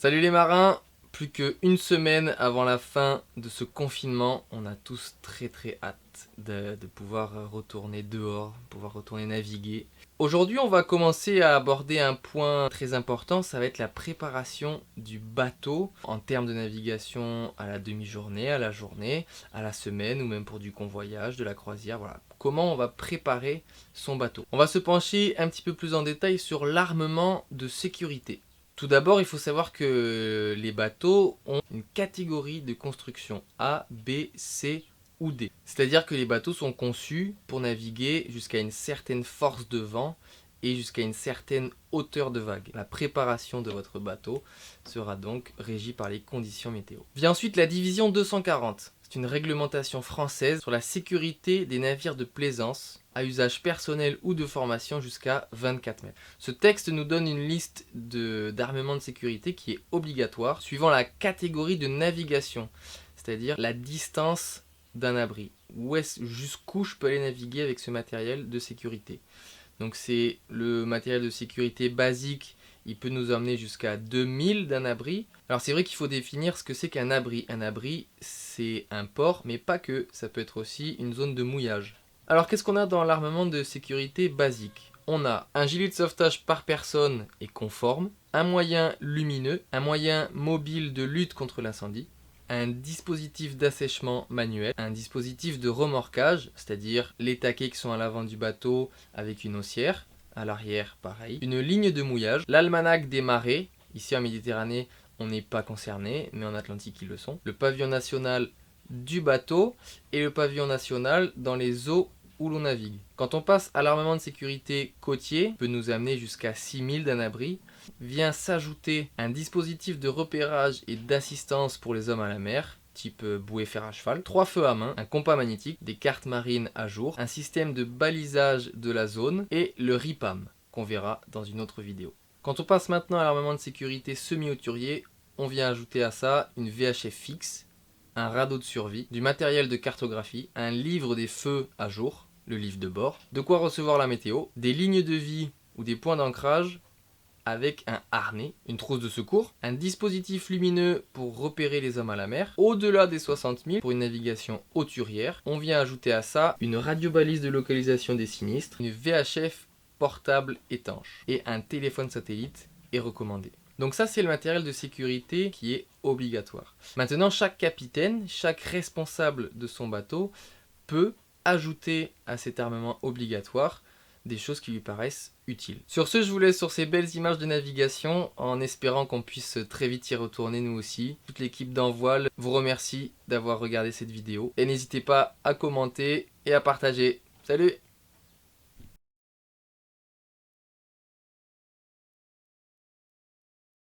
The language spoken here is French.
Salut les marins! Plus qu'une semaine avant la fin de ce confinement, on a tous très hâte de pouvoir retourner dehors, pouvoir retourner naviguer. Aujourd'hui, on va commencer à aborder un point très important, ça va être la préparation du bateau en termes de navigation à la demi-journée, à la journée, à la semaine ou même pour du convoyage, de la croisière, voilà. Comment on va préparer son bateau. On va se pencher un petit peu plus en détail sur l'armement de sécurité. Tout d'abord, il faut savoir que les bateaux ont une catégorie de construction A, B, C ou D. C'est-à-dire que les bateaux sont conçus pour naviguer jusqu'à une certaine force de vent et jusqu'à une certaine hauteur de vague. La préparation de votre bateau sera donc régie par les conditions météo. Vient ensuite la division 240. C'est une réglementation française sur la sécurité des navires de plaisance à usage personnel ou de formation jusqu'à 24 mètres. Ce texte nous donne une liste d'armements de sécurité qui est obligatoire suivant la catégorie de navigation, c'est-à-dire la distance d'un abri. Jusqu'où je peux aller naviguer avec ce matériel de sécurité. Donc c'est le matériel de sécurité basique, il peut nous emmener jusqu'à 2000 d'un abri. Alors c'est vrai qu'il faut définir ce que c'est qu'un abri. Un abri, c'est un port, mais pas que, ça peut être aussi une zone de mouillage. Alors qu'est-ce qu'on a dans l'armement de sécurité basique? On a un gilet de sauvetage par personne et conforme, un moyen lumineux, un moyen mobile de lutte contre l'incendie, un dispositif d'assèchement manuel, un dispositif de remorquage, c'est-à-dire les taquets qui sont à l'avant du bateau avec une haussière, à l'arrière pareil, une ligne de mouillage, l'almanach des marées, ici en Méditerranée on n'est pas concerné, mais en Atlantique ils le sont, le pavillon national du bateau et le pavillon national dans les eaux où l'on navigue. Quand on passe à l'armement de sécurité côtier, peut nous amener jusqu'à 6000 d'un abri, vient s'ajouter un dispositif de repérage et d'assistance pour les hommes à la mer, type bouée fer à cheval, 3 feux à main, un compas magnétique, des cartes marines à jour, un système de balisage de la zone et le RIPAM, qu'on verra dans une autre vidéo. Quand on passe maintenant à l'armement de sécurité semi-hauturier, on vient ajouter à ça une VHF fixe, un radeau de survie, du matériel de cartographie, un livre des feux à jour, le livre de bord, de quoi recevoir la météo, des lignes de vie ou des points d'ancrage avec un harnais, une trousse de secours, un dispositif lumineux pour repérer les hommes à la mer. Au-delà des 60 000 pour une navigation hauturière, on vient ajouter à ça une radiobalise de localisation des sinistres, une VHF portable étanche et un téléphone satellite est recommandé. Donc ça c'est le matériel de sécurité qui est obligatoire. Maintenant chaque capitaine, chaque responsable de son bateau peut ajouter à cet armement obligatoire des choses qui lui paraissent utiles. Sur ce, je vous laisse sur ces belles images de navigation en espérant qu'on puisse très vite y retourner nous aussi. Toute l'équipe d'Envoile vous remercie d'avoir regardé cette vidéo et n'hésitez pas à commenter et à partager. Salut!